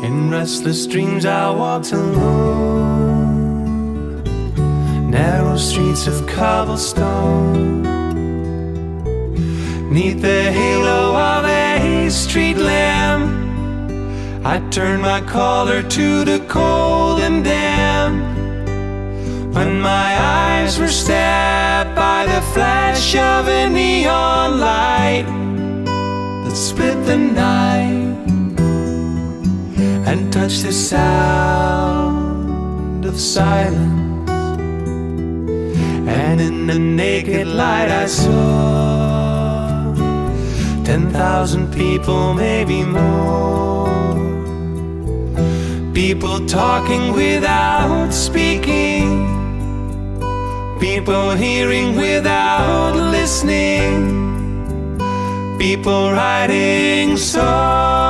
In restless dreams I walked alone, narrow streets of cobblestone. Neath the halo of a street lamp, I turned my collar to the cold and damp. When my eyes were stabbed by the flash of a neon light that split the night and touched the sound of silence, and in the naked light I saw 10,000 people, maybe more. People talking without speaking, people hearing without listening, people writing songs